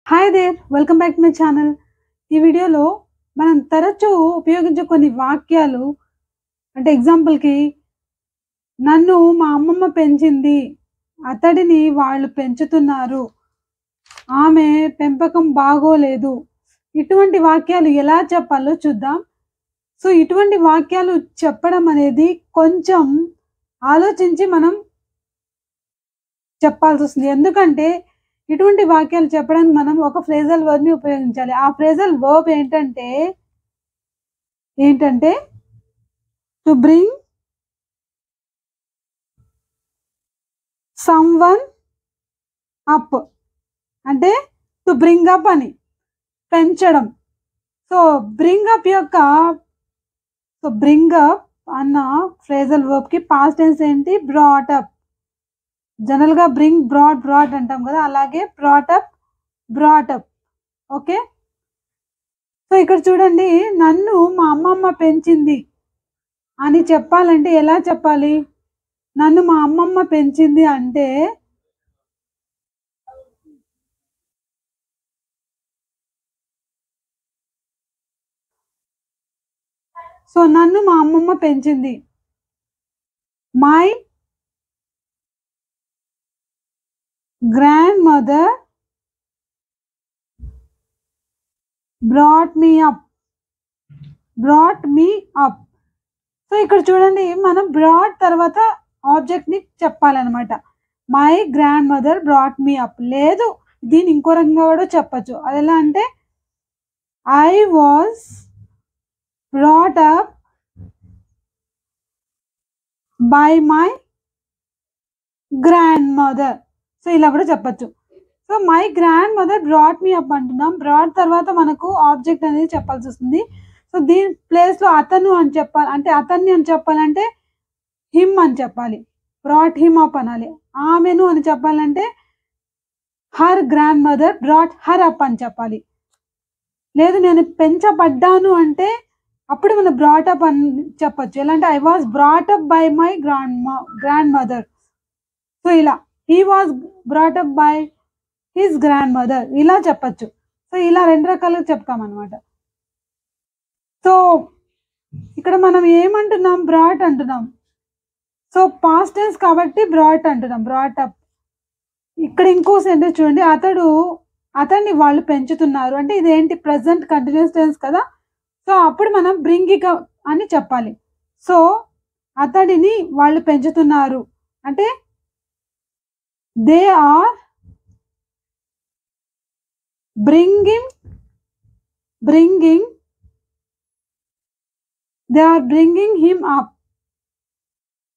Hi there welcome back to my channel. ఈ వీడియోలో మనం తరచూ ఉపయోగించే కొన్ని వాక్యాలు అంటే ఎగ్జాంపుల్‌కి నన్ను మా అమ్మమ్మ పెంచింది. అతడిని వాళ్ళు పెంచుతున్నారు. ఆమె పెంపకం బాగోలేదు. ఇటువంటి వాక్యాలు ఎలా చెప్పాలో చూద్దాం. సో, ఇటువంటి వాక్యాలు చెప్పడం అనేది కొంచెం ఆలోచించి మనం చెప్పాల్సొస్తుంది. ఎందుకంటే ఇటువంటి వాక్యాలు చెప్పడానికి మనం ఒక ఫ్రేజల్ వర్బ్‌ని ఉపయోగించాలి. ఆ ఫ్రేజల్ వర్బ్ ఏంటంటే టు బ్రింగ్ సమ్‌వన్ అప్ అంటే టు బ్రింగ్ అప్ అని పెంచడం. So, bring up bring up అన్న ఫ్రేజల్ వర్బ్‌కి పాస్ట్ టెన్స్ ఏంటి? Brought up. జనరల్‌గా బ్రింగ్ బ్రాట్ అంటాం కదా! అలాగే బ్రాట్ అప్. ఓకే. సో, ఇక్కడ చూడండి నన్ను మా అమ్మమ్మ పెంచింది అని చెప్పాలంటే ఎలా చెప్పాలి? నన్ను మా అమ్మమ్మ పెంచింది అంటే సో, నన్ను మా అమ్మమ్మ పెంచింది. My grandmother brought me up. So, ఇక్కడ చూడండి మనం బ్రాట్ తర్వాత ఆబ్జెక్ట్‌ని చెప్పాలన్నమాట. My grandmother brought me up. లేదు దీన్ని ఇంకో రకంగా కూడా చెప్పొచ్చు. అదెలా అంటే I was brought up by my grandmother. So, ఇలా కూడా చెప్పొచ్చు. So, my grandmother brought me up అంటున్నాం. బ్రాట్ తర్వాత మనకు ఆబ్జెక్ట్ అనేది చెప్పాల్సొస్తుంది. సో, దీని ప్లేస్‌లో అతను అని చెప్పాలి. అంటే అతన్ని అని చెప్పాలంటే హిమ్ అని చెప్పాలి. బ్రాట్ హిమ్ అప్ అనాలి. ఆమెను అని చెప్పాలంటే her grandmother brought her up అని చెప్పాలి. లేదు నేను పెంచబడ్డాను అంటే అప్పుడు మనం బ్రాట్ అప్ అని చెప్పొచ్చు. ఎలా అంటే I was brought up by my grandmother. So, ఇలా he was brought up by his grandmother ఇలా చెప్పొచ్చు. సో, ఇలా 2 రకాలుగా చెప్తామన్నమాట. సో, ఇక్కడ మనం ఏమంటున్నాం? బ్రాట్ అంటున్నాం. సో, పాస్ట్ టెన్స్ కాబట్టి బ్రాట్ అంటున్నాం. Brought up. ఇక్కడ ఇంకో సెంటెన్స్ చూడండి. అతన్ని వాళ్ళు పెంచుతున్నారు. అంటే ఇదేంటి? ప్రెజెంట్ కంటిన్యూస్ టెన్స్ కదా! సో, అప్పుడు మనం బ్రింగింగ్ అప్ అని చెప్పాలి. సో, అతడిని వాళ్ళు పెంచుతున్నారు. అంటే they are bringing him up.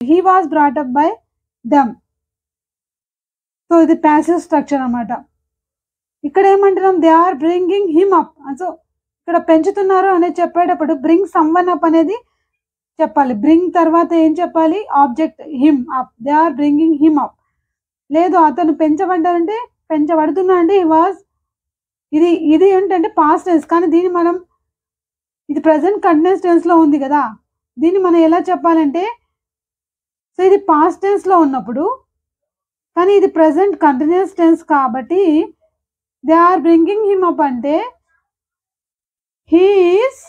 He was brought up by them. So, ఇది ప్యాసివ్ స్ట్రక్చర్ అన్నమాట. ఇక్కడ ఏమంటున్నాం? They are bringing him up. So, ఇక్కడ పెంచుతున్నారు అనేది చెప్పేటప్పుడు బ్రింగ్ సమ్‌వన్ అప్ అనేది చెప్పాలి. బ్రింగ్ తర్వాత ఏం చెప్పాలి? Object him up. They are bringing him up. లేదు అతను పెంచబడ్డారంటే పెంచబడుతున్నా అంటే హి వాస్ ఇది ఏంటంటే పాస్ట్ టెన్స్. కానీ దీన్ని మనం ఇది ప్రెజెంట్ కంటిన్యూస్ టెన్స్‌లో ఉంది కదా! దీన్ని మనం ఎలా చెప్పాలంటే సో, ఇది పాస్ట్ టెన్స్‌లో ఉన్నప్పుడు కానీ ఇది ప్రెజెంట్ కంటిన్యూస్ టెన్స్ కాబట్టి they are bringing him up అంటే he is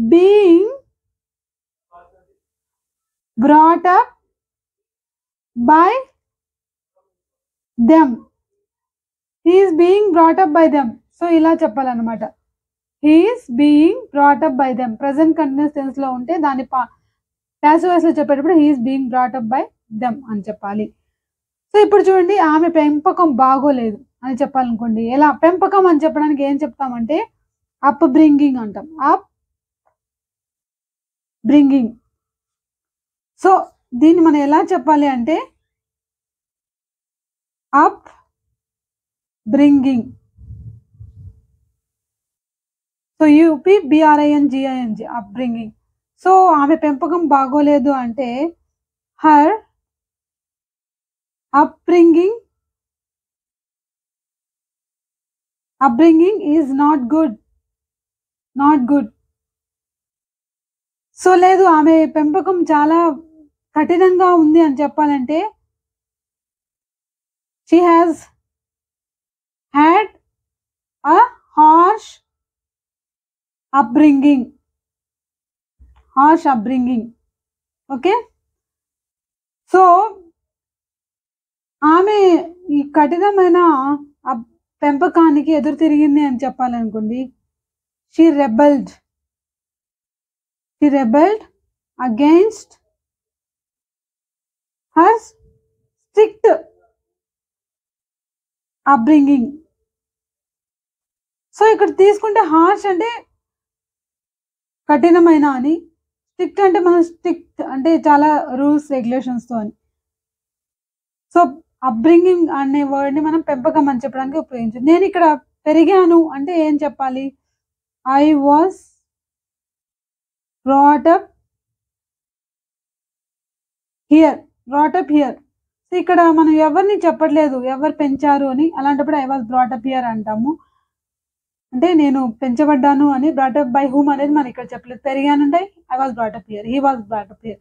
being brought up by them. He is being brought up by them. So, ఇలా చెప్పాలన్నమాట. He is being brought up by them. Present continuous టెన్స్‌లో ఉంటే దాన్ని passive వాయిస్‌లో చెప్పేటప్పుడు he is being brought up by them అని చెప్పాలి. So, ఇప్పుడు చూడండి ఆమె పెంపకం బాగోలేదు అని చెప్పాలనుకోండి. ఎలా? పెంపకం అని చెప్పడానికి ఏం చెప్తామంటే అప్ బ్రింగింగ్ అంటాం. Upbringing. సో, దీన్ని మనం ఎలా చెప్పాలి అంటే upbringing. So, UPBRINGING upbringing. So, ఆమె పెంపకం బాగోలేదు అంటే her upbringing is not good. So, లేదు ఆమె పెంపకం చాలా కఠినంగా ఉంది అని చెప్పాలంటే she has had upbringing, harsh upbringing. Okay, so ఆమె ఈ కఠినమైన పెంపకానికి ఎదురు తిరిగింది అని చెప్పాలనుకోండి, she rebelled against her strict upbringing. So ఇక్కడ తీసుకుంటే హార్ష్ అంటే కఠినమైన అని, స్ట్రిక్ట్ అంటే మనం స్ట్రిక్ట్ అంటే చాలా రూల్స్ రెగ్యులేషన్స్తో అని. సో అప్బ్రింగింగ్ అనే వర్డ్ని మనం పెంపకం అని చెప్పడానికి ఉపయోగించాం. నేను ఇక్కడ పెరిగాను అంటే ఏం చెప్పాలి? I was brought up here. So ఇక్కడ మనం ఎవరిని చెప్పట్లేదు, ఎవరు పెంచారు అని. అలాంటప్పుడు I was brought up here అంటాము. అంటే నేను పెంచబడ్డాను అని. బ్రాట్ అప్ బై హూమ్ అనేది మనం ఇక్కడ చెప్పలేదు. పెరిగానంటే I was brought up here, he was brought up here.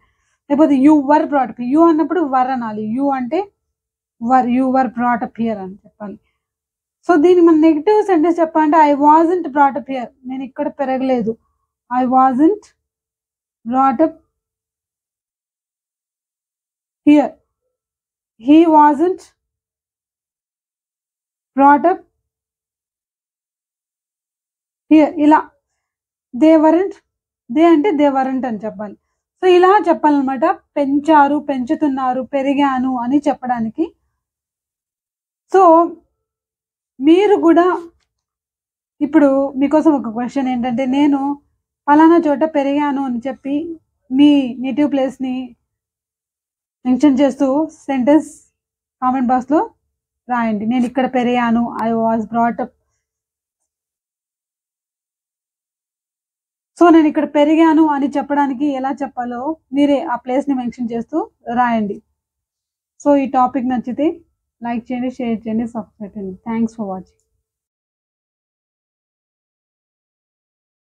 లేకపోతే you were brought up. You అన్నప్పుడు వర్ అనాలి. యూ అంటే were, you were brought up here అని చెప్పాలి. సో దీన్ని మనం నెగిటివ్ సెంటెన్స్ చెప్పాలంటే I wasn't brought up here. నేను ఇక్కడ పెరగలేదు. I wasn't brought up here. He wasn't brought up here. ఇలా దే వరంట్, దే అంటే దే వరంట్ అని చెప్పాలి. సో ఇలా చెప్పాలన్నమాట. పెంచారు, పెంచుతున్నారు, పెరిగాను అని చెప్పడానికి. సో మీరు కూడా ఇప్పుడు మీకోసం ఒక క్వశ్చన్ ఏంటంటే, నేను ఫలానా చోట పెరిగాను అని చెప్పి మీ నేటివ్ ప్లేస్ని మెన్షన్ చేస్తూ సెంటెన్స్ కామెంట్ బాక్స్లో రాయండి. నేను ఇక్కడ పెరిగాను, I was brought up. So నేను ఇక్కడ పెరిగాను అని చెప్పడానికి ఎలా చెప్పాలో మీరే ఆ ప్లేస్ని మెన్షన్ చేస్తూ రాయండి. సో ఈ టాపిక్ నచ్చితే లైక్ చేయండి, షేర్ చేయండి, సబ్స్క్రైబ్ చేయండి. Thanks for watching.